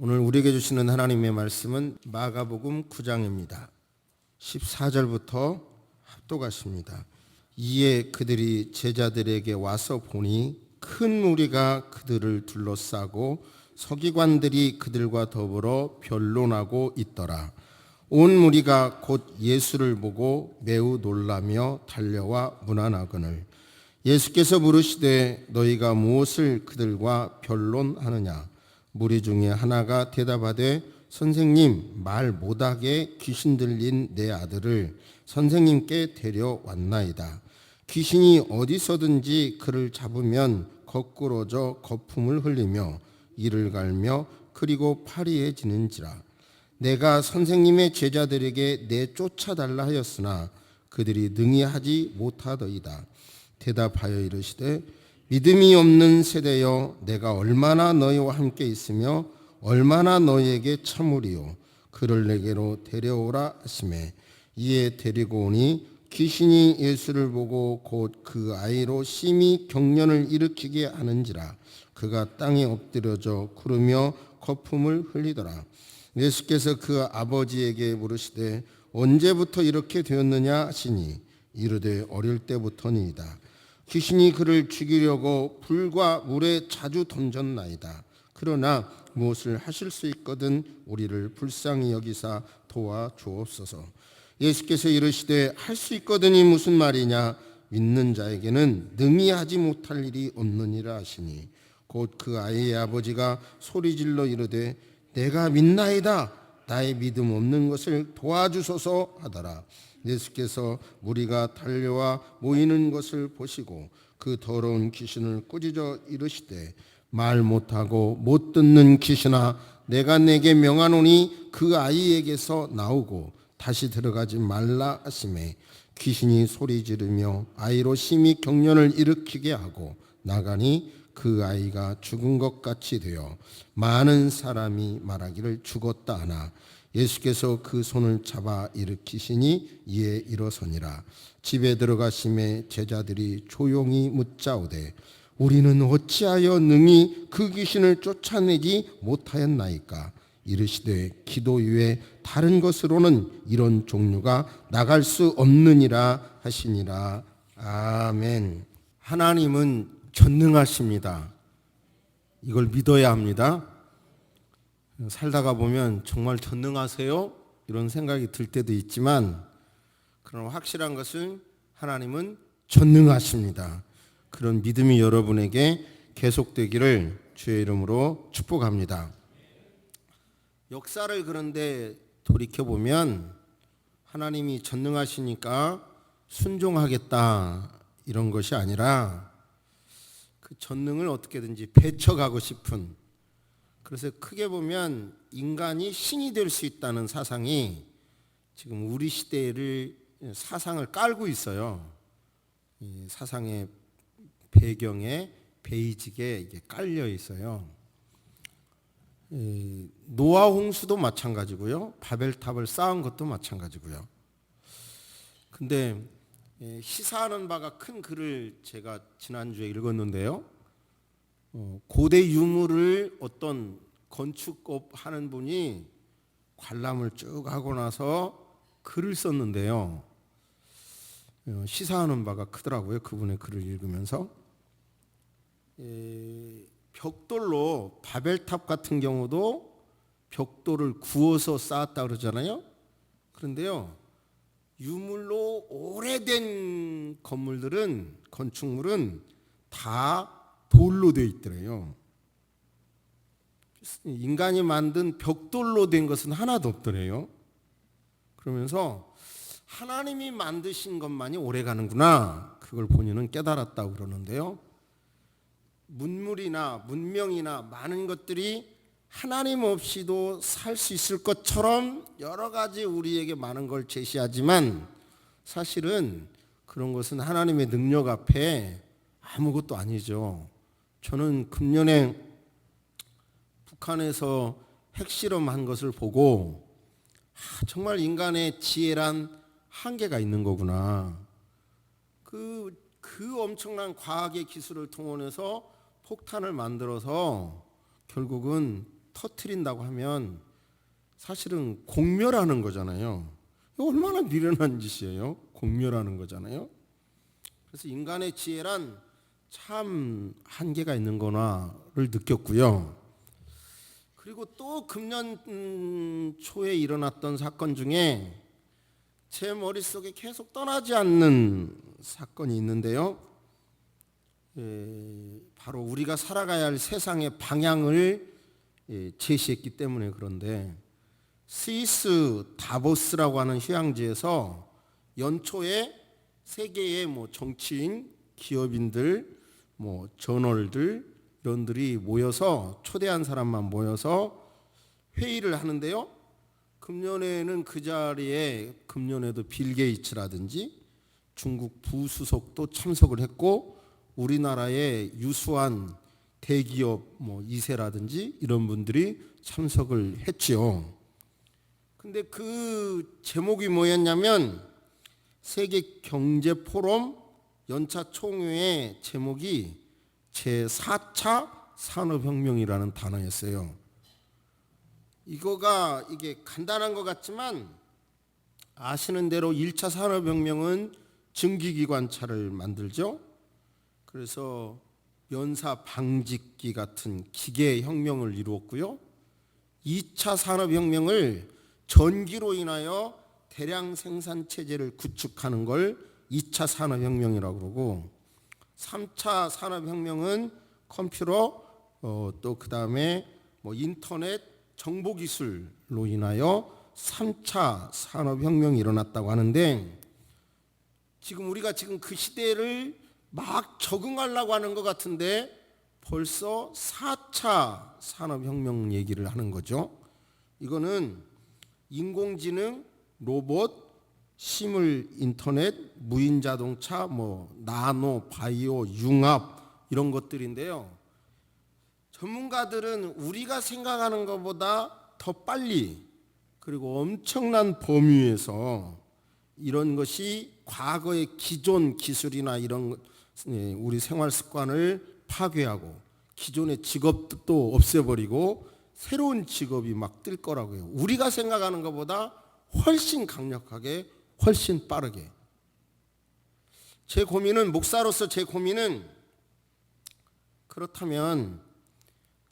오늘 우리에게 주시는 하나님의 말씀은 마가복음 9장입니다. 14절부터 합독하십니다. 이에 그들이 제자들에게 와서 보니 큰 무리가 그들을 둘러싸고 서기관들이 그들과 더불어 변론하고 있더라. 온 무리가 곧 예수를 보고 매우 놀라며 달려와 문안하거늘 예수께서 물으시되 너희가 무엇을 그들과 변론하느냐? 무리 중에 하나가 대답하되 선생님, 말 못하게 귀신 들린 내 아들을 선생님께 데려왔나이다. 귀신이 어디서든지 그를 잡으면 거꾸러져 거품을 흘리며 이를 갈며 그리고 파리해지는지라. 내가 선생님의 제자들에게 내쫓아달라 하였으나 그들이 능히 하지 못하더이다. 대답하여 이르시되 믿음이 없는 세대여, 내가 얼마나 너희와 함께 있으며 얼마나 너희에게 참으리요. 그를 내게로 데려오라 하시매 이에 데리고 오니 귀신이 예수를 보고 곧 그 아이로 심히 경련을 일으키게 하는지라. 그가 땅에 엎드려져 구르며 거품을 흘리더라. 예수께서 그 아버지에게 물으시되 언제부터 이렇게 되었느냐 하시니 이르되 어릴 때부터니이다. 귀신이 그를 죽이려고 불과 물에 자주 던졌나이다. 그러나 무엇을 하실 수 있거든 우리를 불쌍히 여기사 도와주옵소서. 예수께서 이르시되 할 수 있거든이 무슨 말이냐? 믿는 자에게는 능히 하지 못할 일이 없느니라 하시니 곧 그 아이의 아버지가 소리질러 이르되 내가 믿나이다. 나의 믿음 없는 것을 도와주소서 하더라. 예수께서 무리가 달려와 모이는 것을 보시고 그 더러운 귀신을 꾸짖어 이르시되 말 못하고 못 듣는 귀신아, 내가 내게 명하노니 그 아이에게서 나오고 다시 들어가지 말라 하시매 귀신이 소리 지르며 아이로 심히 경련을 일으키게 하고 나가니 그 아이가 죽은 것 같이 되어 많은 사람이 말하기를 죽었다 하나 예수께서 그 손을 잡아 일으키시니 이에 일어서니라. 집에 들어가심에 제자들이 조용히 묻자오되 우리는 어찌하여 능히 그 귀신을 쫓아내지 못하였나이까? 이르시되 기도 외에 다른 것으로는 이런 종류가 나갈 수 없느니라 하시니라. 아멘. 하나님은 전능하십니다. 이걸 믿어야 합니다. 살다가 보면 정말 전능하세요? 이런 생각이 들 때도 있지만 그러나 확실한 것은 하나님은 전능하십니다. 그런 믿음이 여러분에게 계속되기를 주의 이름으로 축복합니다. 역사를 그런데 돌이켜보면 하나님이 전능하시니까 순종하겠다 이런 것이 아니라 그 전능을 어떻게든지 배척하고 싶은, 그래서 크게 보면 인간이 신이 될 수 있다는 사상이 지금 우리 시대를 사상을 깔고 있어요. 이 사상의 배경에 베이직에 이게 깔려 있어요. 노아 홍수도 마찬가지고요. 바벨탑을 쌓은 것도 마찬가지고요. 근데 시사하는 바가 큰 글을 제가 지난주에 읽었는데요. 고대 유물을 어떤 건축업 하는 분이 관람을 쭉 하고 나서 글을 썼는데요. 시사하는 바가 크더라고요. 그분의 글을 읽으면서. 벽돌로 바벨탑 같은 경우도 벽돌을 구워서 쌓았다 그러잖아요. 그런데요, 유물로 오래된 건물들은, 건축물은 다 돌로 되어 있더래요. 인간이 만든 벽돌로 된 것은 하나도 없더래요. 그러면서 하나님이 만드신 것만이 오래 가는구나, 그걸 본인은 깨달았다고 그러는데요. 문물이나 문명이나 많은 것들이 하나님 없이도 살 수 있을 것처럼 여러 가지 우리에게 많은 걸 제시하지만 사실은 그런 것은 하나님의 능력 앞에 아무것도 아니죠. 저는 금년에 북한에서 핵실험한 것을 보고 정말 인간의 지혜란 한계가 있는 거구나. 그 엄청난 과학의 기술을 통해서 폭탄을 만들어서 결국은 터트린다고 하면 사실은 공멸하는 거잖아요. 이거 얼마나 미련한 짓이에요. 공멸하는 거잖아요. 그래서 인간의 지혜란 참 한계가 있는 거나를 느꼈고요. 그리고 또 금년 초에 일어났던 사건 중에 제 머릿속에 계속 떠나지 않는 사건이 있는데요. 바로 우리가 살아가야 할 세상의 방향을 제시했기 때문에 그런데 스위스 다보스라고 하는 휴양지에서 연초에 세계의 정치인, 기업인들, 저널들 이런들이 모여서 초대한 사람만 모여서 회의를 하는데요. 금년에는 그 자리에 금년에도 빌 게이츠라든지 중국 부수석도 참석을 했고 우리나라의 유수한 대기업 이세라든지 이런 분들이 참석을 했지요. 근데 그 제목이 뭐였냐면 세계 경제 포럼 연차 총회의 제목이 제4차 산업혁명이라는 단어였어요. 이게 간단한 것 같지만 아시는 대로 1차 산업혁명은 증기기관차를 만들죠. 그래서 연사 방직기 같은 기계혁명을 이루었고요. 2차 산업혁명을 전기로 인하여 대량 생산 체제를 구축하는 걸 2차 산업혁명이라고 그러고 3차 산업혁명은 컴퓨터 또 그다음에 인터넷 정보기술로 인하여 3차 산업혁명이 일어났다고 하는데 지금 우리가 그 시대를 막 적응하려고 하는 것 같은데 벌써 4차 산업혁명 얘기를 하는 거죠. 이거는 인공지능, 로봇, 심을 인터넷, 무인자동차, 나노, 바이오, 융합 이런 것들인데요. 전문가들은 우리가 생각하는 것보다 더 빨리 그리고 엄청난 범위에서 이런 것이 과거의 기존 기술이나 이런 우리 생활 습관을 파괴하고 기존의 직업도 없애버리고 새로운 직업이 막 뜰 거라고요. 우리가 생각하는 것보다 훨씬 강력하게 훨씬 빠르게. 목사로서 제 고민은 그렇다면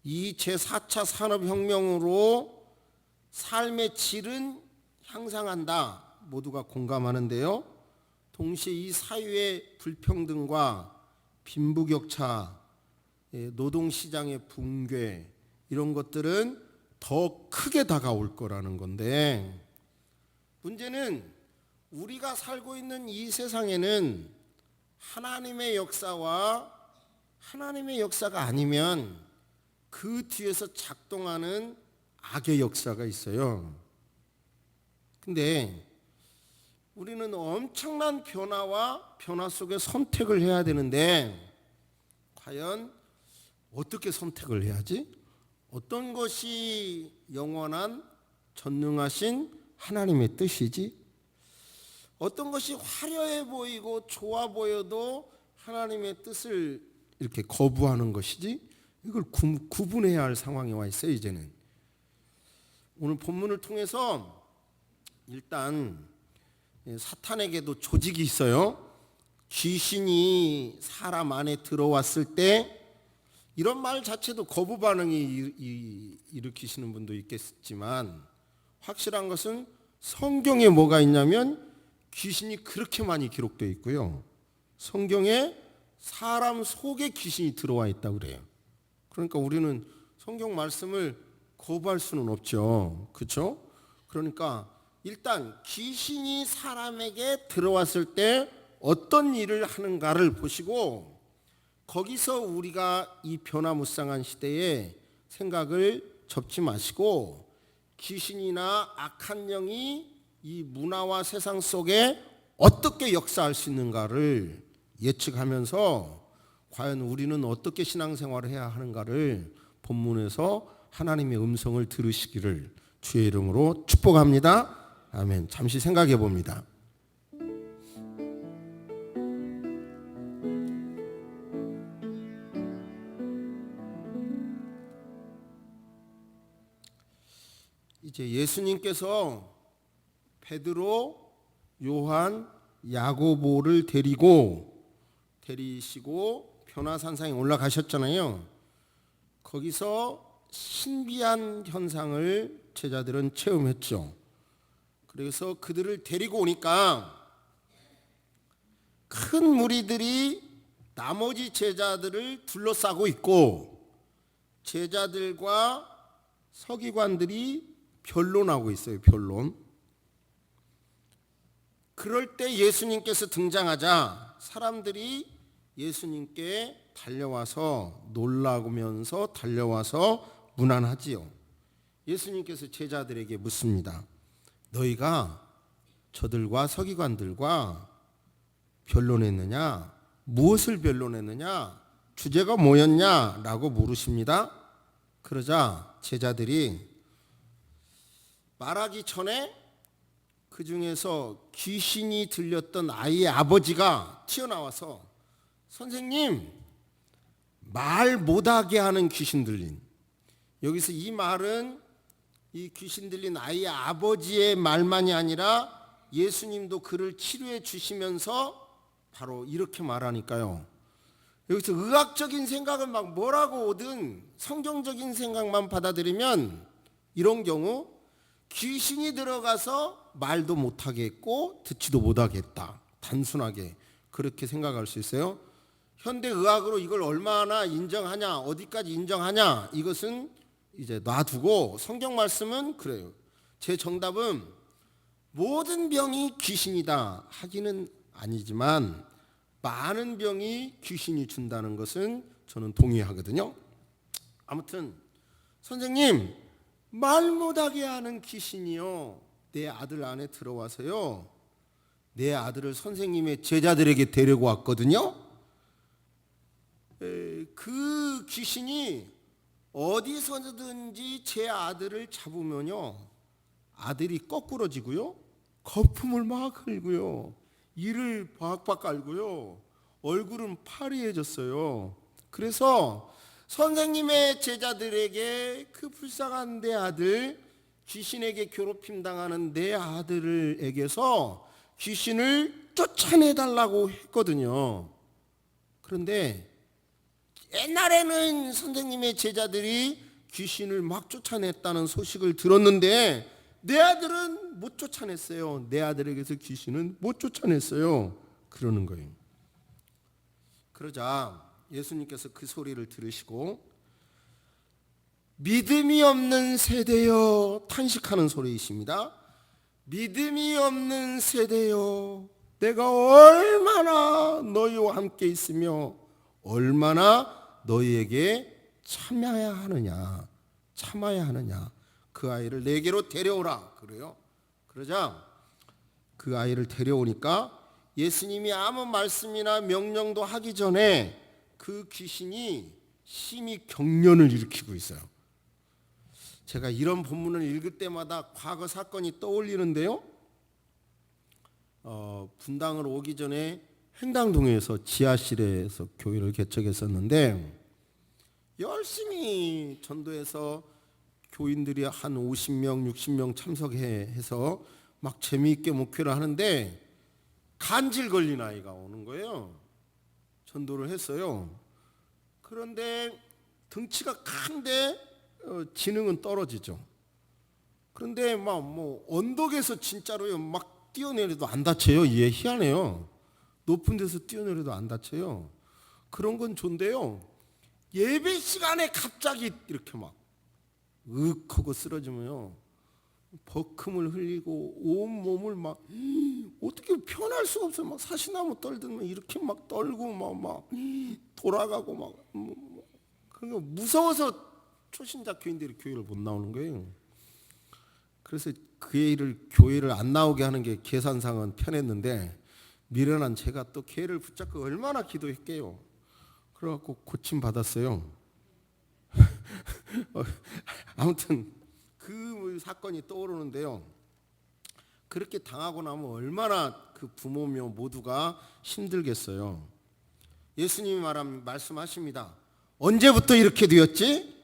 이 제4차 산업혁명으로 삶의 질은 향상한다. 모두가 공감하는데요. 동시에 이 사회의 불평등과 빈부격차, 노동시장의 붕괴 이런 것들은 더 크게 다가올 거라는 건데 문제는 우리가 살고 있는 이 세상에는 하나님의 역사와 하나님의 역사가 아니면 그 뒤에서 작동하는 악의 역사가 있어요. 근데 우리는 엄청난 변화 속에 선택을 해야 되는데 과연 어떻게 선택을 해야지? 어떤 것이 영원한 전능하신 하나님의 뜻이지? 어떤 것이 화려해 보이고 좋아 보여도 하나님의 뜻을 이렇게 거부하는 것이지? 이걸 구분해야 할 상황에 와 있어요. 이제는 오늘 본문을 통해서 일단 사탄에게도 조직이 있어요. 귀신이 사람 안에 들어왔을 때 이런 말 자체도 거부 반응이 일으키시는 분도 있겠지만 확실한 것은 성경에 뭐가 있냐면 귀신이 그렇게 많이 기록되어 있고요. 성경에 사람 속에 귀신이 들어와 있다고 그래요. 그러니까 우리는 성경 말씀을 거부할 수는 없죠. 그렇죠? 그러니까 일단 귀신이 사람에게 들어왔을 때 어떤 일을 하는가를 보시고 거기서 우리가 이 변화무쌍한 시대에 생각을 접지 마시고 귀신이나 악한 영이 이 문화와 세상 속에 어떻게 역사할 수 있는가를 예측하면서 과연 우리는 어떻게 신앙생활을 해야 하는가를 본문에서 하나님의 음성을 들으시기를 주의 이름으로 축복합니다. 아멘. 잠시 생각해 봅니다. 이제 예수님께서 베드로, 요한, 야고보를 데리시고 변화산상에 올라가셨잖아요. 거기서 신비한 현상을 제자들은 체험했죠. 그래서 그들을 데리고 오니까 큰 무리들이 나머지 제자들을 둘러싸고 있고 제자들과 서기관들이 변론하고 있어요. 변론. 그럴 때 예수님께서 등장하자 사람들이 예수님께 달려와서 놀라면서 달려와서 문안하지요. 예수님께서 제자들에게 묻습니다. 너희가 저들과 서기관들과 변론했느냐? 무엇을 변론했느냐? 주제가 뭐였냐? 라고 물으십니다. 그러자 제자들이 말하기 전에 그 중에서 귀신이 들렸던 아이의 아버지가 튀어나와서 선생님, 말 못하게 하는 귀신 들린, 여기서 이 말은 이 귀신 들린 아이의 아버지의 말만이 아니라 예수님도 그를 치료해 주시면서 바로 이렇게 말하니까요. 여기서 의학적인 생각을 막 뭐라고 오든 성경적인 생각만 받아들이면 이런 경우 귀신이 들어가서 말도 못하게 했고 듣지도 못하게 했다. 단순하게 그렇게 생각할 수 있어요. 현대의학으로 이걸 얼마나 인정하냐, 어디까지 인정하냐, 이것은 이제 놔두고 성경 말씀은 그래요. 제 정답은 모든 병이 귀신이다 하기는 아니지만 많은 병이 귀신이 준다는 것은 저는 동의하거든요. 아무튼 선생님, 말 못하게 하는 귀신이요 내 아들 안에 들어와서요 내 아들을 선생님의 제자들에게 데리고 왔거든요. 그 귀신이 어디서든지 제 아들을 잡으면요 아들이 거꾸러지고요 거품을 막 흘고요 이를 박박 깔고요 얼굴은 파리해졌어요. 그래서 선생님의 제자들에게 그 불쌍한 내 아들, 귀신에게 괴롭힘 당하는 내 아들에게서 귀신을 쫓아내달라고 했거든요. 그런데 옛날에는 선생님의 제자들이 귀신을 막 쫓아냈다는 소식을 들었는데 내 아들은 못 쫓아냈어요. 내 아들에게서 귀신은 못 쫓아냈어요. 그러는 거예요. 그러자 예수님께서 그 소리를 들으시고 믿음이 없는 세대여 탄식하는 소리이십니다. 믿음이 없는 세대여 내가 얼마나 너희와 함께 있으며 얼마나 너희에게 참아야 하느냐 그 아이를 내게로 데려오라 그래요. 그러자 그 아이를 데려오니까 예수님이 아무 말씀이나 명령도 하기 전에 그 귀신이 심히 경련을 일으키고 있어요. 제가 이런 본문을 읽을 때마다 과거 사건이 떠올리는데요. 분당을 오기 전에 횡당동에서 지하실에서 교회를 개척했었는데 열심히 전도해서 교인들이 한 50명, 60명 참석해서 막 재미있게 목회를 하는데 간질 걸린 아이가 오는 거예요. 전도를 했어요. 그런데 덩치가 큰데 지능은 떨어지죠. 그런데 막 뭐 언덕에서 진짜로요 막 뛰어내려도 안 다쳐요. 얘 희한해요. 높은 데서 뛰어내려도 안 다쳐요. 그런 건 좋은데요. 예배 시간에 갑자기 이렇게 막 하고 쓰러지면요. 버금을 흘리고 온 몸을 막 어떻게 편할 수가 없어요. 막 사시나무 떨듯 이렇게 막 떨고 막 돌아가고 막 그러니까 무서워서 초신자 교인들이 교회를 못 나오는 거예요. 그래서 그 애를 교회를 안 나오게 하는 게 계산상은 편했는데 미련한 제가 또 걔를 붙잡고 얼마나 기도했게요. 그래갖고 고침 받았어요. 아무튼 그 사건이 떠오르는데요. 그렇게 당하고 나면 얼마나 그 부모며 모두가 힘들겠어요. 예수님이 말씀하십니다. 언제부터 이렇게 되었지?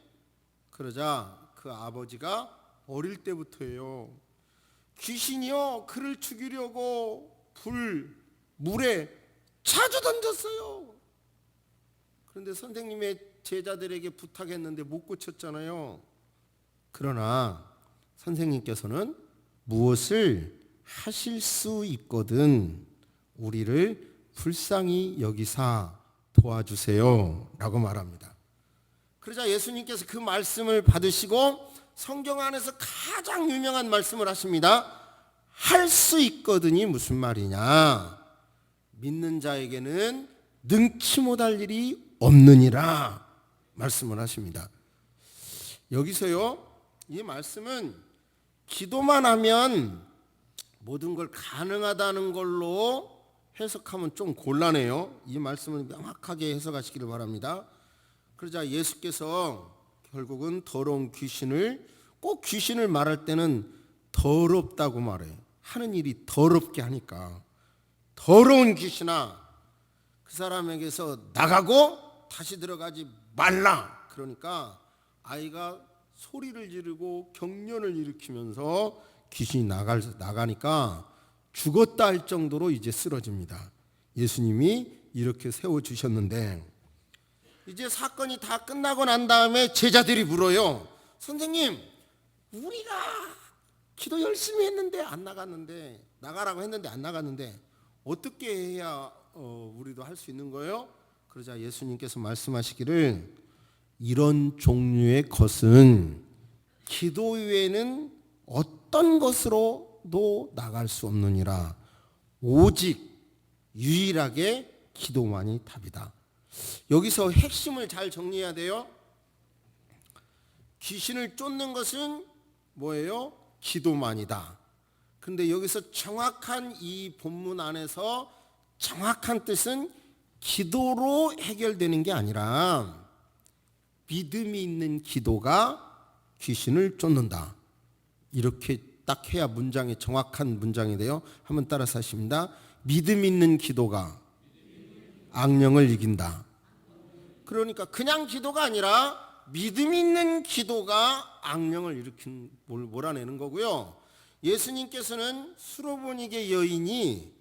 그러자 그 아버지가 어릴 때부터예요. 귀신이요 그를 죽이려고 물에 자주 던졌어요. 그런데 선생님의 제자들에게 부탁했는데 못 고쳤잖아요. 그러나 선생님께서는 무엇을 하실 수 있거든 우리를 불쌍히 여기사 도와주세요 라고 말합니다. 그러자 예수님께서 그 말씀을 받으시고 성경 안에서 가장 유명한 말씀을 하십니다. 할 수 있거든이 무슨 말이냐? 믿는 자에게는 능치 못할 일이 없느니라 말씀을 하십니다. 여기서요 이 말씀은 기도만 하면 모든 걸 가능하다는 걸로 해석하면 좀 곤란해요. 이 말씀을 명확하게 해석하시기를 바랍니다. 그러자 예수께서 결국은 더러운 귀신을 꼭 귀신을 말할 때는 더럽다고 말해요. 하는 일이 더럽게 하니까 더러운 귀신아 그 사람에게서 나가고 다시 들어가지 말라. 그러니까 아이가 소리를 지르고 경련을 일으키면서 귀신이 나가니까 죽었다 할 정도로 이제 쓰러집니다. 예수님이 이렇게 세워주셨는데 이제 사건이 다 끝나고 난 다음에 제자들이 물어요. 선생님 우리가 기도 열심히 했는데 안 나갔는데 나가라고 했는데 안 나갔는데 어떻게 해야 우리도 할 수 있는 거예요? 그러자 예수님께서 말씀하시기를 이런 종류의 것은 기도 외에는 어떤 것으로도 나갈 수 없느니라. 오직 유일하게 기도만이 답이다. 여기서 핵심을 잘 정리해야 돼요. 귀신을 쫓는 것은 뭐예요? 기도만이다. 그런데 여기서 정확한 이 본문 안에서 정확한 뜻은 기도로 해결되는 게 아니라 믿음이 있는 기도가 귀신을 쫓는다. 이렇게 딱 해야 문장이 정확한 문장이 돼요. 한번 따라서 하십니다. 믿음 있는 기도가 악령을 이긴다. 그러니까 그냥 기도가 아니라 믿음 있는 기도가 악령을 몰아내는 거고요. 예수님께서는 수로보니게 여인이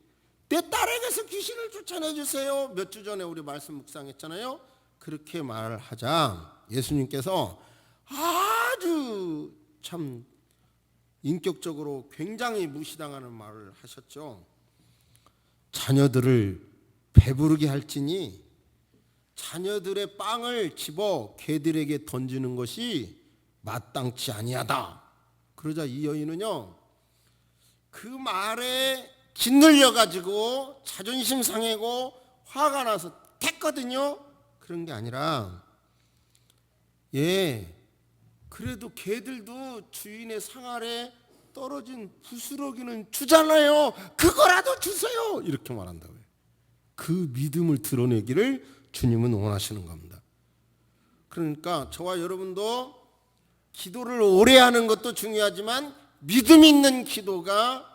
내 딸에게서 귀신을 쫓아내 주세요. 몇 주 전에 우리 말씀 묵상했잖아요. 그렇게 말을 하자 예수님께서 아주 참 인격적으로 굉장히 무시당하는 말을 하셨죠. 자녀들을 배부르게 할지니 자녀들의 빵을 집어 개들에게 던지는 것이 마땅치 아니하다. 그러자 이 여인은요 그 말에 짓눌려 가지고 자존심 상하고 화가 나서 됐거든요. 그런 게 아니라 그래도 개들도 주인의 상 아래 떨어진 부스러기는 주잖아요. 그거라도 주세요. 이렇게 말한다고요. 그 믿음을 드러내기를 주님은 원하시는 겁니다. 그러니까 저와 여러분도 기도를 오래 하는 것도 중요하지만 믿음 있는 기도가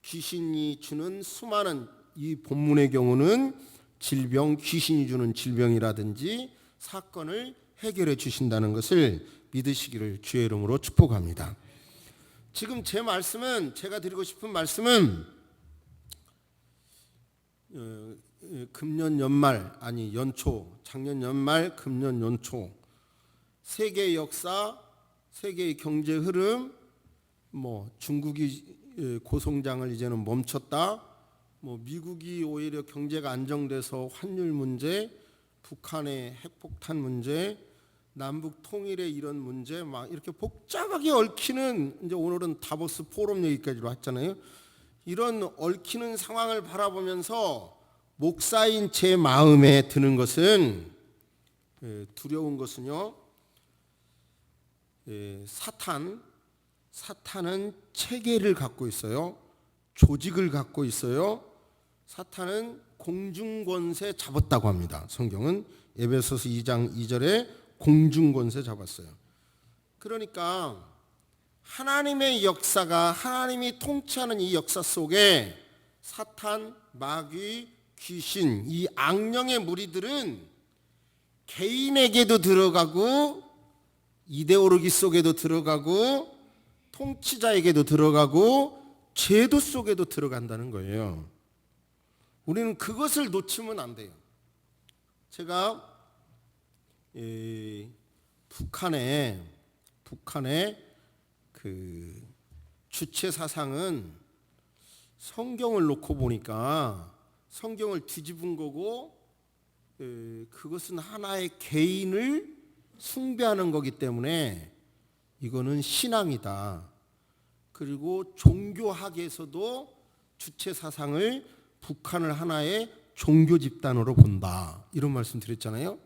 귀신이 주는 수많은 이 본문의 경우는 질병, 귀신이 주는 질병이라든지 사건을 해결해 주신다는 것을 믿으시기를 주의 이름으로 축복합니다. 지금 제 말씀은 제가 드리고 싶은 말씀은 금년 연말 아니 연초 작년 연말 금년 연초 세계 역사 세계의 경제 흐름 중국이 고성장을 이제는 멈췄다 미국이 오히려 경제가 안정돼서 환율 문제 북한의 핵폭탄 문제 남북 통일의 이런 문제 막 이렇게 복잡하게 얽히는 이제 오늘은 다보스 포럼 얘기까지로 했잖아요. 이런 얽히는 상황을 바라보면서 목사인 제 마음에 드는 것은 두려운 것은요. 사탄은 체계를 갖고 있어요. 조직을 갖고 있어요. 사탄은 공중권세 잡았다고 합니다. 성경은 에베소서 2장 2절에 공중권세 잡았어요. 그러니까 하나님의 역사가 하나님이 통치하는 이 역사 속에 사탄, 마귀, 귀신, 이 악령의 무리들은 개인에게도 들어가고 이데올로기 속에도 들어가고 통치자에게도 들어가고 제도 속에도 들어간다는 거예요. 우리는 그것을 놓치면 안 돼요. 제가 북한의 그 주체 사상은 성경을 놓고 보니까 성경을 뒤집은 거고, 그것은 하나의 개인을 숭배하는 거기 때문에 이거는 신앙이다. 그리고 종교학에서도 주체 사상을 북한을 하나의 종교 집단으로 본다. 이런 말씀 드렸잖아요.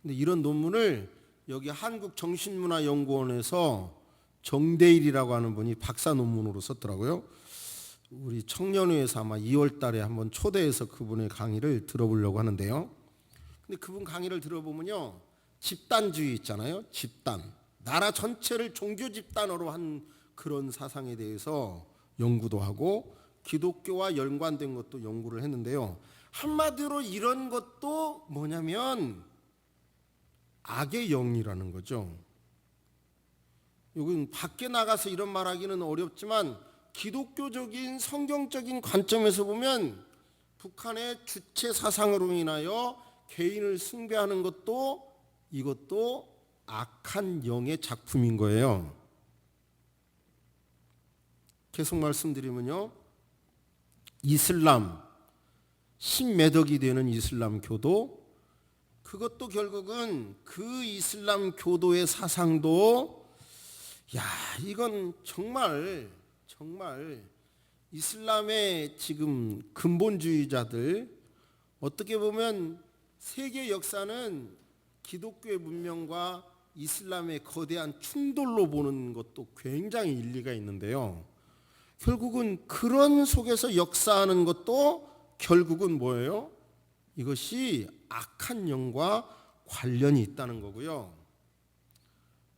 근데 이런 논문을 여기 한국정신문화연구원에서 정대일이라고 하는 분이 박사 논문으로 썼더라고요. 우리 청년회에서 아마 2월 달에 한번 초대해서 그분의 강의를 들어보려고 하는데요. 근데 그분 강의를 들어보면요, 집단주의 있잖아요. 집단. 나라 전체를 종교 집단으로 한 그런 사상에 대해서 연구도 하고 기독교와 연관된 것도 연구를 했는데요. 한마디로 이런 것도 뭐냐면 악의 영이라는 거죠. 여긴 밖에 나가서 이런 말하기는 어렵지만 기독교적인 성경적인 관점에서 보면 북한의 주체 사상으로 인하여 개인을 숭배하는 것도 이것도 악한 영의 작품인 거예요. 계속 말씀드리면요, 이슬람, 신매덕이 되는 이슬람 교도, 그것도 결국은 그 이슬람 교도의 사상도 이건 정말 이슬람의 지금 근본주의자들, 어떻게 보면 세계 역사는 기독교의 문명과 이슬람의 거대한 충돌로 보는 것도 굉장히 일리가 있는데요. 결국은 그런 속에서 역사하는 것도 결국은 뭐예요? 이것이 악한 영과 관련이 있다는 거고요.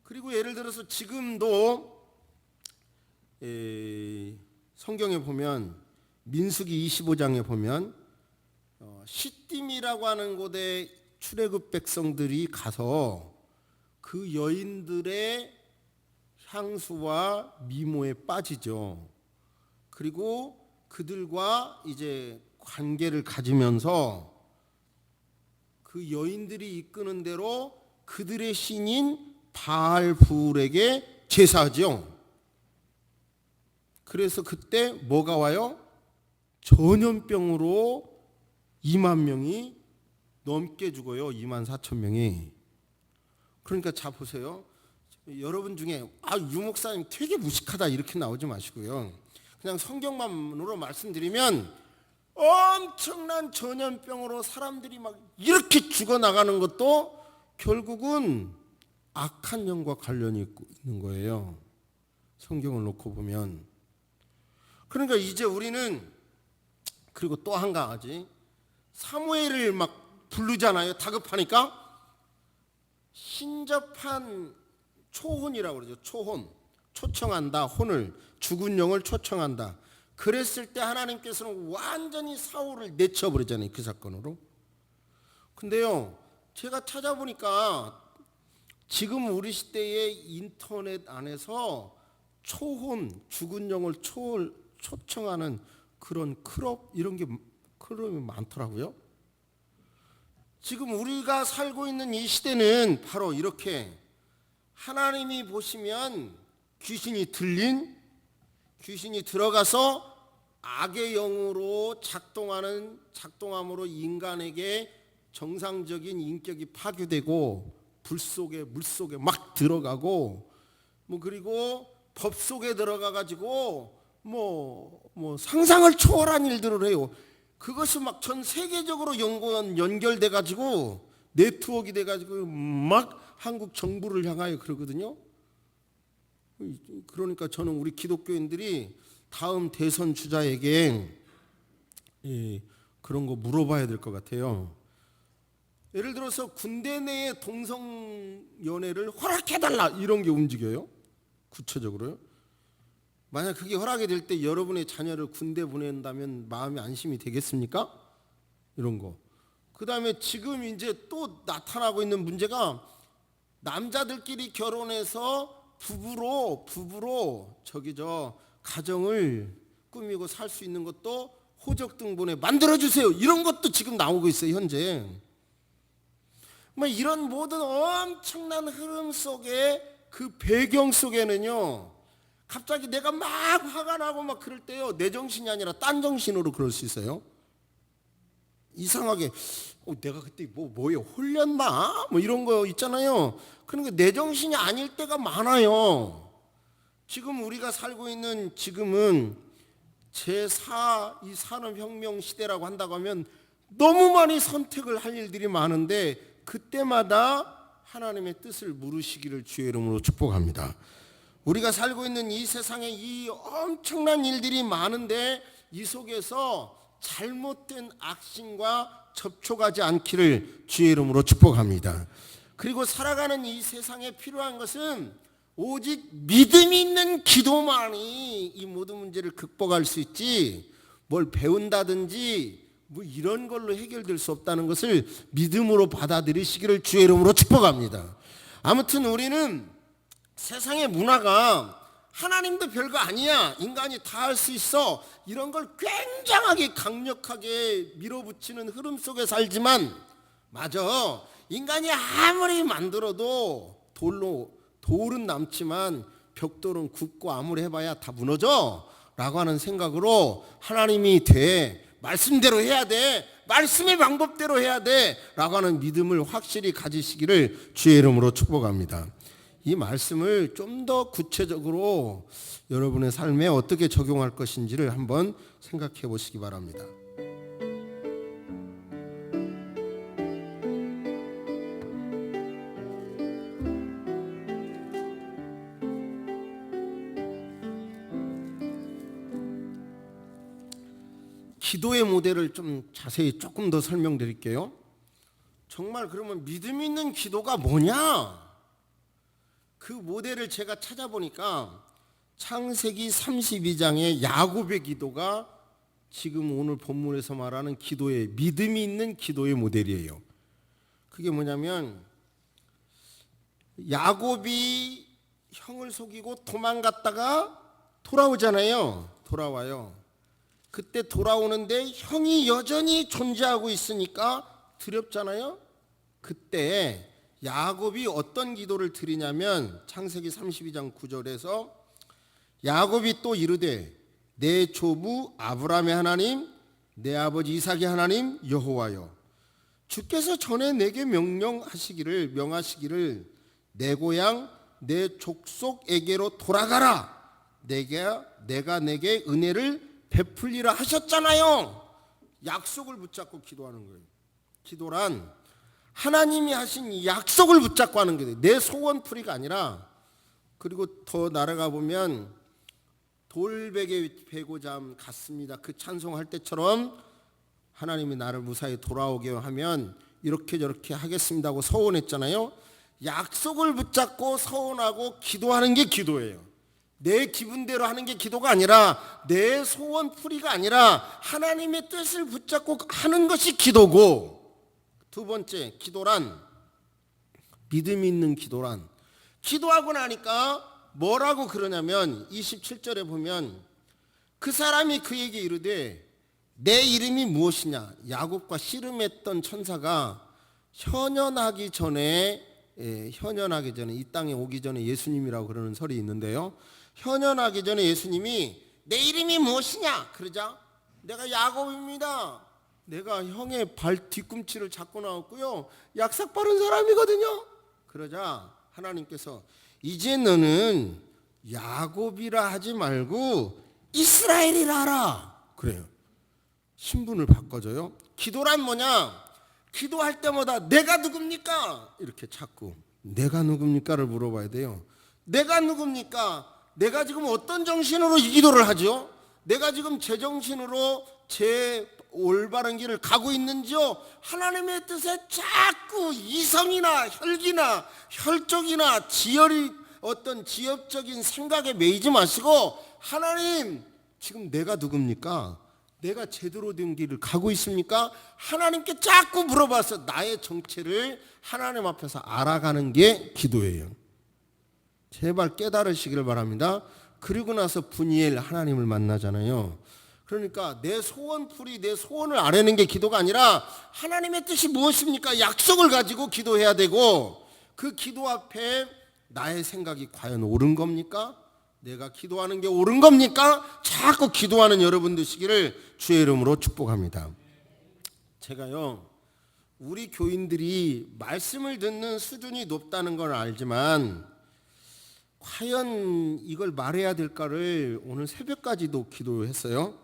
그리고 예를 들어서 지금도 성경에 보면 민수기 25장에 보면 시딤이라고 하는 곳에 출애굽 백성들이 가서 그 여인들의 향수와 미모에 빠지죠. 그리고 그들과 이제 관계를 가지면서 그 여인들이 이끄는 대로 그들의 신인 바알불에게 제사하죠. 그래서 그때 뭐가 와요? 전염병으로 2만 명이 넘게 죽어요. 2만 4천 명이. 그러니까 자 보세요. 여러분 중에 유 목사님 되게 무식하다 이렇게 나오지 마시고요. 그냥 성경만으로 말씀드리면 엄청난 전염병으로 사람들이 막 이렇게 죽어나가는 것도 결국은 악한 영과 관련이 있는 거예요. 성경을 놓고 보면. 그러니까 이제 우리는, 그리고 또 한 가지, 사무엘을 막 부르잖아요. 다급하니까. 신접한 초혼이라고 그러죠. 초혼. 초청한다. 혼을, 죽은 영을 초청한다. 그랬을 때 하나님께서는 완전히 사울을 내쳐버리잖아요. 그 사건으로. 근데요, 제가 찾아보니까 지금 우리 시대의 인터넷 안에서 초혼, 죽은 영을 초청하는 그런 클럽, 이런 게 클럽이 많더라고요. 지금 우리가 살고 있는 이 시대는 바로 이렇게 하나님이 보시면 귀신이 들어가서 악의 영으로 작동함으로 인간에게 정상적인 인격이 파괴되고 물 속에 막 들어가고, 그리고 법 속에 들어가 가지고 상상을 초월한 일들을 해요. 그것이 막 전 세계적으로 연결돼 가지고 네트워크가 돼 가지고 막 한국 정부를 향하여 그러거든요. 그러니까 저는 우리 기독교인들이 다음 대선 주자에게 그런 거 물어봐야 될 것 같아요. 예를 들어서 군대 내에 동성연애를 허락해달라 이런 게 움직여요. 구체적으로요. 만약 그게 허락이 될 때 여러분의 자녀를 군대 보낸다면 마음이 안심이 되겠습니까? 이런 거. 그 다음에 지금 이제 또 나타나고 있는 문제가 남자들끼리 결혼해서 부부로 가정을 꾸미고 살 수 있는 것도 호적등본에 만들어주세요. 이런 것도 지금 나오고 있어요, 현재. 이런 모든 엄청난 흐름 속에 그 배경 속에는요, 갑자기 내가 막 화가 나고 막 그럴 때요, 내 정신이 아니라 딴 정신으로 그럴 수 있어요. 이상하게 내가 그때 뭐에 홀렸나? 이런 거 있잖아요. 그러니까 내 정신이 아닐 때가 많아요. 지금 우리가 살고 있는 지금은 제4 이 산업혁명 시대라고 한다고 하면 너무 많이 선택을 할 일들이 많은데 그때마다 하나님의 뜻을 물으시기를 주의 이름으로 축복합니다. 우리가 살고 있는 이 세상에 이 엄청난 일들이 많은데 이 속에서 잘못된 악신과 접촉하지 않기를 주의 이름으로 축복합니다. 그리고 살아가는 이 세상에 필요한 것은 오직 믿음이 있는 기도만이 이 모든 문제를 극복할 수 있지, 뭘 배운다든지 이런 걸로 해결될 수 없다는 것을 믿음으로 받아들이시기를 주의 이름으로 축복합니다. 아무튼 우리는 세상의 문화가 하나님도 별거 아니야, 인간이 다 할 수 있어, 이런 걸 굉장하게 강력하게 밀어붙이는 흐름 속에 살지만, 맞아, 인간이 아무리 만들어도 돌은 남지만 벽돌은 굽고 아무리 해봐야 다 무너져 라고 하는 생각으로 하나님이 말씀대로 해야 돼, 말씀의 방법대로 해야 돼 라고 하는 믿음을 확실히 가지시기를 주의 이름으로 축복합니다. 이 말씀을 좀 더 구체적으로 여러분의 삶에 어떻게 적용할 것인지를 한번 생각해 보시기 바랍니다. 기도의 모델을 좀 자세히 조금 더 설명드릴게요. 정말 그러면 믿음 있는 기도가 뭐냐? 그 모델을 제가 찾아보니까 창세기 32장의 야곱의 기도가 지금 오늘 본문에서 말하는 기도의, 믿음이 있는 기도의 모델이에요. 그게 뭐냐면, 야곱이 형을 속이고 도망갔다가 돌아와요. 그때 돌아오는데 형이 여전히 존재하고 있으니까 두렵잖아요. 그때 야곱이 어떤 기도를 드리냐면, 창세기 32장 9절에서 야곱이 또 이르되 내 조부 아브라함의 하나님, 내 아버지 이삭의 하나님 여호와여, 주께서 전에 내게 명하시기를 내 고향 내 족속에게로 돌아가라, 내가 내게 은혜를 베풀리라 하셨잖아요. 약속을 붙잡고 기도하는 거예요. 기도란 하나님이 하신 약속을 붙잡고 하는 거예요. 내 소원풀이가 아니라. 그리고 더 나아가 보면 돌베개 베고자 같습니다. 그 찬송할 때처럼 하나님이 나를 무사히 돌아오게 하면 이렇게 저렇게 하겠습니다 하고 서원했잖아요. 약속을 붙잡고 서원하고 기도하는 게 기도예요. 내 기분대로 하는 게 기도가 아니라, 내 소원풀이가 아니라 하나님의 뜻을 붙잡고 하는 것이 기도고, 두 번째, 기도란, 믿음 있는 기도란, 기도하고 나니까 뭐라고 그러냐면 27절에 보면 그 사람이 그에게 이르되 내 이름이 무엇이냐. 야곱과 씨름했던 천사가 현현하기 전에 이 땅에 오기 전에 예수님이라고 그러는 설이 있는데요. 현현하기 전에 예수님이 내 이름이 무엇이냐 그러자, 내가 야곱입니다. 내가 형의 발 뒤꿈치를 잡고 나왔고요, 약삭 빠른 사람이거든요. 그러자 하나님께서 이제 너는 야곱이라 하지 말고 이스라엘이라 하라 그래요. 신분을 바꿔줘요. 기도란 뭐냐? 기도할 때마다 내가 누굽니까? 이렇게 자꾸 내가 누굽니까를 물어봐야 돼요. 내가 누굽니까? 내가 지금 어떤 정신으로 이 기도를 하죠? 내가 지금 제정신으로 제 올바른 길을 가고 있는지요? 하나님의 뜻에 자꾸 이성이나 혈기나 혈족이나 어떤 지엽적인 생각에 매이지 마시고, 하나님 지금 내가 누굽니까? 내가 제대로 된 길을 가고 있습니까? 하나님께 자꾸 물어봐서 나의 정체를 하나님 앞에서 알아가는 게 기도예요. 제발 깨달으시길 바랍니다. 그리고 나서 분이엘 하나님을 만나잖아요. 그러니까 내 소원풀이, 내 소원을 아뢰는 게 기도가 아니라 하나님의 뜻이 무엇입니까? 약속을 가지고 기도해야 되고, 그 기도 앞에 나의 생각이 과연 옳은 겁니까? 내가 기도하는 게 옳은 겁니까? 자꾸 기도하는 여러분 되시기를 주의 이름으로 축복합니다. 제가요, 우리 교인들이 말씀을 듣는 수준이 높다는 걸 알지만 과연 이걸 말해야 될까를 오늘 새벽까지도 기도했어요.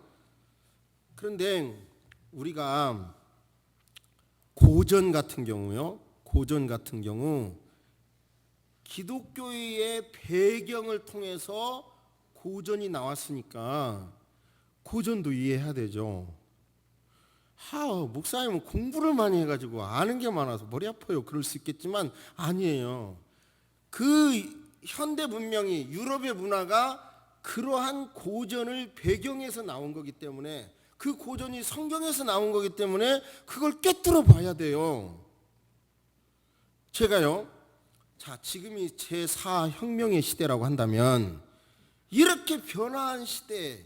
그런데 우리가 고전 같은 경우요, 고전 같은 경우 기독교의 배경을 통해서 고전이 나왔으니까 고전도 이해해야 되죠. 목사님은 공부를 많이 해가지고 아는 게 많아서 머리 아파요, 그럴 수 있겠지만 아니에요. 그 현대 문명이, 유럽의 문화가 그러한 고전을 배경에서 나온 거기 때문에, 그 고전이 성경에서 나온 거기 때문에 그걸 꿰뚫어 봐야 돼요. 제가요, 지금이 제4혁명의 시대라고 한다면, 이렇게 변화한 시대,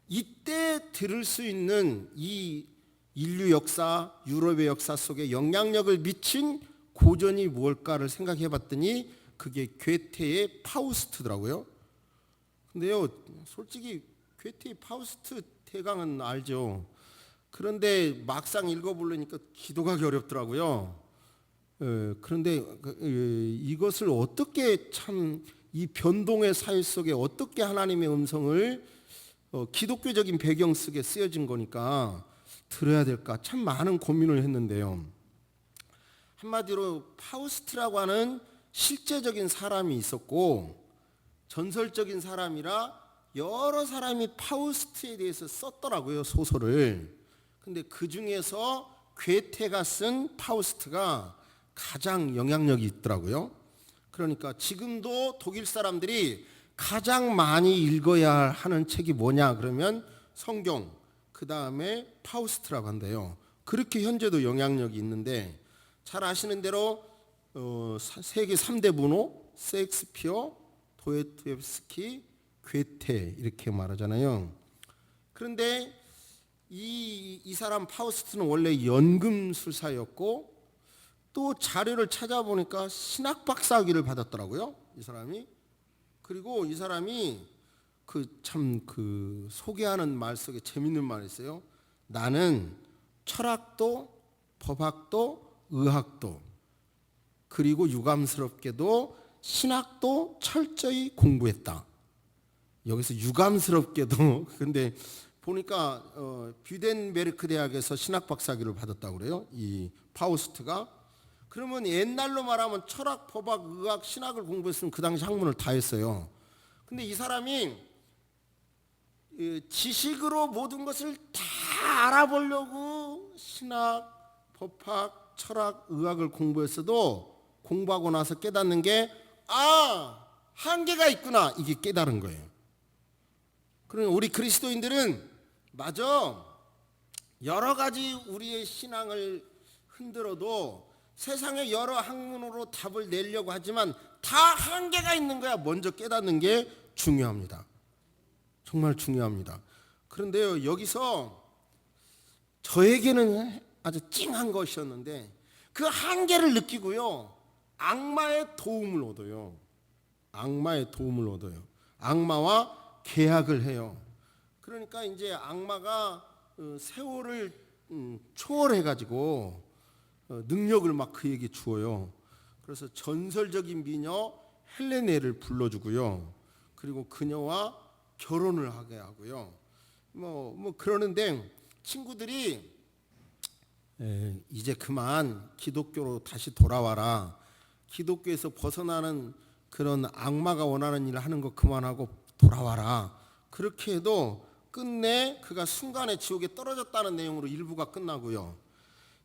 이때 들을 수 있는 이 인류 역사, 유럽의 역사 속에 영향력을 미친 고전이 무엇일까를 생각해 봤더니 그게 괴테의 파우스트더라고요. 근데요, 솔직히 괴테의 파우스트 대강은 알죠. 그런데 막상 읽어보려니까 기도하기 어렵더라고요. 그런데 이것을 어떻게, 참 이 변동의 사회 속에 어떻게 하나님의 음성을 기독교적인 배경 속에 쓰여진 거니까 들어야 될까, 참 많은 고민을 했는데요. 한마디로 파우스트라고 하는 실제적인 사람이 있었고, 전설적인 사람이라 여러 사람이 파우스트에 대해서 썼더라고요, 소설을. 근데 그 중에서 괴테가 쓴 파우스트가 가장 영향력이 있더라고요. 그러니까 지금도 독일 사람들이 가장 많이 읽어야 하는 책이 뭐냐 그러면 성경, 그 다음에 파우스트라고 한대요. 그렇게 현재도 영향력이 있는데, 잘 아시는 대로 세계 3대 문호, 셰익스피어, 도스토옙스키, 괴테 이렇게 말하잖아요. 그런데 이 사람 파우스트는 원래 연금술사였고, 또 자료를 찾아보니까 신학 박사학위를 받았더라고요, 이 사람이. 그리고 이 사람이 그 소개하는 말 속에 재밌는 말이 있어요. 나는 철학도, 법학도, 의학도, 그리고 유감스럽게도 신학도 철저히 공부했다. 여기서 유감스럽게도 근데 보니까 뷰덴베르크 대학에서 신학 박사학위를 받았다고 그래요, 이 파우스트가. 그러면 옛날로 말하면 철학, 법학, 의학, 신학을 공부했으면 그 당시 학문을 다 했어요. 근데 이 사람이 지식으로 모든 것을 다 알아보려고 신학, 법학, 철학, 의학을 공부했어도 공부하고 나서 깨닫는 게 한계가 있구나, 이게 깨달은 거예요. 그러니 우리 그리스도인들은 맞아, 여러 가지 우리의 신앙을 흔들어도 세상의 여러 학문으로 답을 내려고 하지만 다 한계가 있는 거야. 먼저 깨닫는 게 중요합니다. 정말 중요합니다. 그런데요, 여기서 저에게는 아주 찡한 것이었는데, 그 한계를 느끼고요, 악마의 도움을 얻어요. 악마의 도움을 얻어요. 악마와 계약을 해요. 그러니까 이제 악마가 세월을 초월해가지고 능력을 막 그에게 주어요. 그래서 전설적인 미녀 헬레네를 불러주고요. 그리고 그녀와 결혼을 하게 하고요. 뭐 그러는데 친구들이 이제 그만 기독교로 다시 돌아와라. 기독교에서 벗어나는 그런 악마가 원하는 일을 하는 거 그만하고 돌아와라. 그렇게 해도 끝내 그가 순간에 지옥에 떨어졌다는 내용으로 1부가 끝나고요.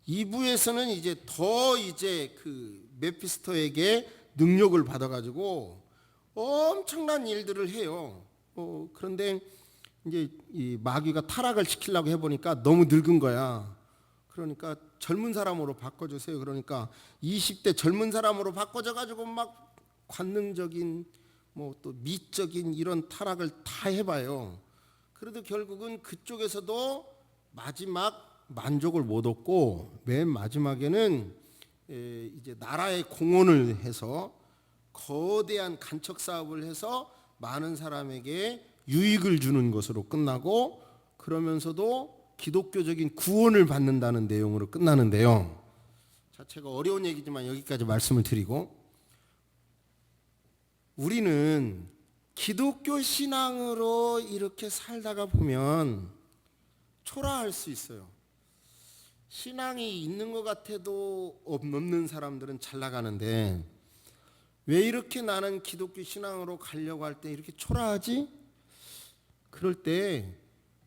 2부에서는 이제 그 메피스토에게 능력을 받아가지고 엄청난 일들을 해요. 그런데 이제 이 마귀가 타락을 시키려고 해보니까 너무 늙은 거야. 그러니까 젊은 사람으로 바꿔주세요. 그러니까 20대 젊은 사람으로 바꿔줘가지고 막 관능적인 뭐 또 미적인 이런 타락을 다 해봐요. 그래도 결국은 그쪽에서도 마지막 만족을 못 얻고 맨 마지막에는 이제 나라의 공헌을 해서 거대한 간척 사업을 해서 많은 사람에게 유익을 주는 것으로 끝나고, 그러면서도 기독교적인 구원을 받는다는 내용으로 끝나는데요. 자체가 어려운 얘기지만 여기까지 말씀을 드리고, 우리는 기독교 신앙으로 이렇게 살다가 보면 초라할 수 있어요. 신앙이 있는 것 같아도 없는 사람들은 잘 나가는데, 왜 이렇게 나는 기독교 신앙으로 가려고 할 때 이렇게 초라하지? 그럴 때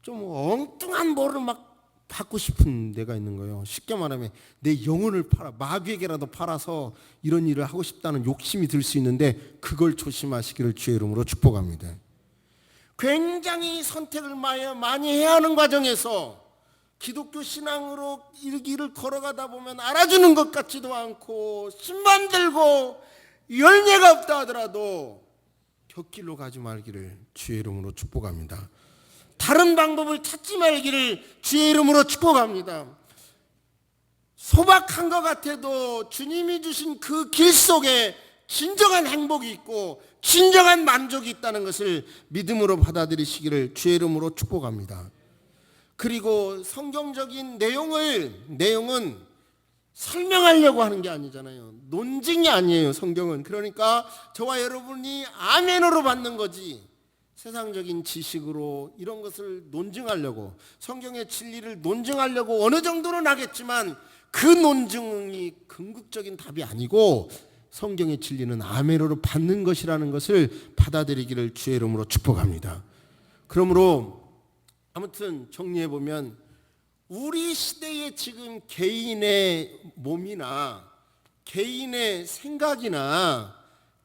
좀 엉뚱한 뭐를 막 받고 싶은 데가 있는 거예요. 쉽게 말하면 내 영혼을 팔아, 마귀에게라도 팔아서 이런 일을 하고 싶다는 욕심이 들 수 있는데, 그걸 조심하시기를 주의 이름으로 축복합니다. 굉장히 선택을 많이 해야 하는 과정에서 기독교 신앙으로 이 길을 걸어가다 보면 알아주는 것 같지도 않고 힘만 들고 열매가 없다 하더라도 곁길로 가지 말기를 주의 이름으로 축복합니다. 다른 방법을 찾지 말기를 주의 이름으로 축복합니다. 소박한 것 같아도 주님이 주신 그 길 속에 진정한 행복이 있고 진정한 만족이 있다는 것을 믿음으로 받아들이시기를 주의 이름으로 축복합니다. 그리고 성경적인 내용은 설명하려고 하는 게 아니잖아요. 논증이 아니에요, 성경은. 그러니까 저와 여러분이 아멘으로 받는 거지, 세상적인 지식으로 이런 것을 논증하려고, 성경의 진리를 논증하려고 어느 정도는 하겠지만 그 논증이 궁극적인 답이 아니고 성경의 진리는 아멘으로 받는 것이라는 것을 받아들이기를 주의 이름으로 축복합니다. 그러므로 아무튼 정리해보면, 우리 시대에 지금 개인의 몸이나 개인의 생각이나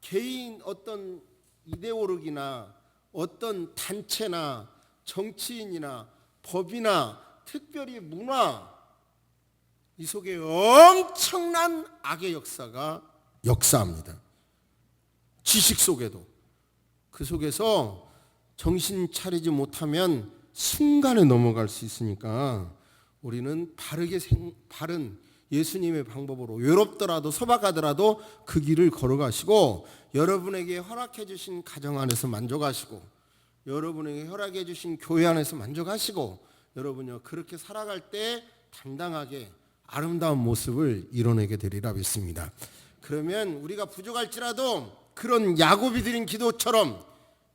개인 어떤 이데올로기나 어떤 단체나 정치인이나 법이나 특별히 문화, 이 속에 엄청난 악의 역사합니다. 지식 속에도. 그 속에서 정신 차리지 못하면 순간에 넘어갈 수 있으니까 우리는 바른 예수님의 방법으로 외롭더라도 소박하더라도 그 길을 걸어가시고, 여러분에게 허락해 주신 가정 안에서 만족하시고, 여러분에게 허락해 주신 교회 안에서 만족하시고, 여러분이 그렇게 살아갈 때 당당하게 아름다운 모습을 이뤄내게 되리라 믿습니다. 그러면 우리가 부족할지라도 그런 야곱이 드린 기도처럼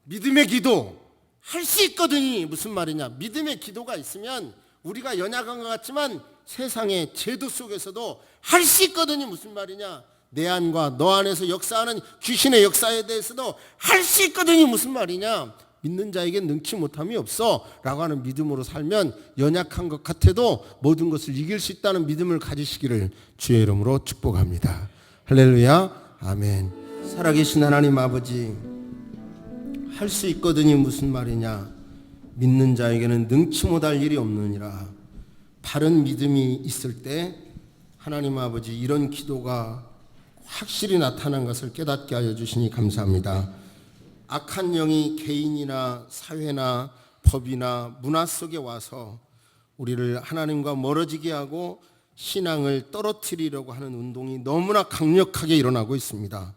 믿음의 기도 할 수 있거든요. 무슨 말이냐? 믿음의 기도가 있으면 우리가 연약한 것 같지만 세상의 제도 속에서도 할 수 있거든요. 무슨 말이냐? 내 안과 너 안에서 역사하는 귀신의 역사에 대해서도 할 수 있거든요. 무슨 말이냐? 믿는 자에겐 능치 못함이 없어 라고 하는 믿음으로 살면 연약한 것 같아도 모든 것을 이길 수 있다는 믿음을 가지시기를 주의 이름으로 축복합니다. 할렐루야, 아멘. 살아계신 하나님 아버지, 할 수 있거든요. 무슨 말이냐? 믿는 자에게는 능치 못할 일이 없느니라. 바른 믿음이 있을 때 하나님 아버지, 이런 기도가 확실히 나타난 것을 깨닫게 하여 주시니 감사합니다. 악한 영이 개인이나 사회나 법이나 문화 속에 와서 우리를 하나님과 멀어지게 하고 신앙을 떨어뜨리려고 하는 운동이 너무나 강력하게 일어나고 있습니다.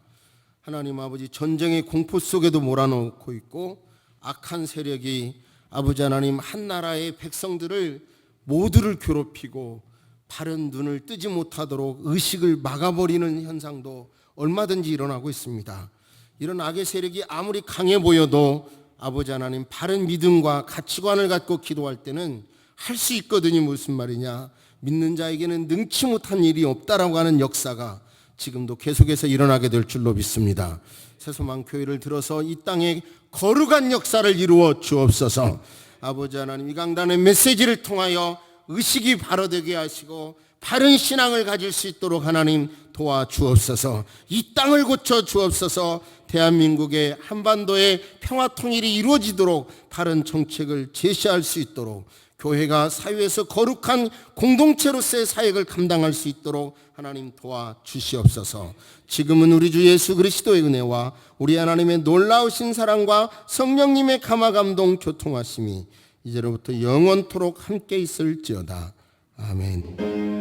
하나님 아버지, 전쟁의 공포 속에도 몰아넣고 있고, 악한 세력이 아버지 하나님 한 나라의 백성들을 모두를 괴롭히고 바른 눈을 뜨지 못하도록 의식을 막아버리는 현상도 얼마든지 일어나고 있습니다. 이런 악의 세력이 아무리 강해 보여도 아버지 하나님, 바른 믿음과 가치관을 갖고 기도할 때는 할 수 있거든요. 무슨 말이냐? 믿는 자에게는 능치 못한 일이 없다라고 하는 역사가 지금도 계속해서 일어나게 될 줄로 믿습니다. 새소망 교회를 들어서 이 땅에 거룩한 역사를 이루어 주옵소서. 아버지 하나님, 이 강단의 메시지를 통하여 의식이 바로되게 하시고 바른 신앙을 가질 수 있도록 하나님 도와주옵소서. 이 땅을 고쳐 주옵소서. 대한민국의 한반도의 평화 통일이 이루어지도록 바른 정책을 제시할 수 있도록, 교회가 사회에서 거룩한 공동체로서의 사역을 감당할 수 있도록 하나님 도와주시옵소서. 지금은 우리 주 예수 그리스도의 은혜와 우리 하나님의 놀라우신 사랑과 성령님의 감화감동 교통하심이 이제로부터 영원토록 함께 있을지어다. 아멘.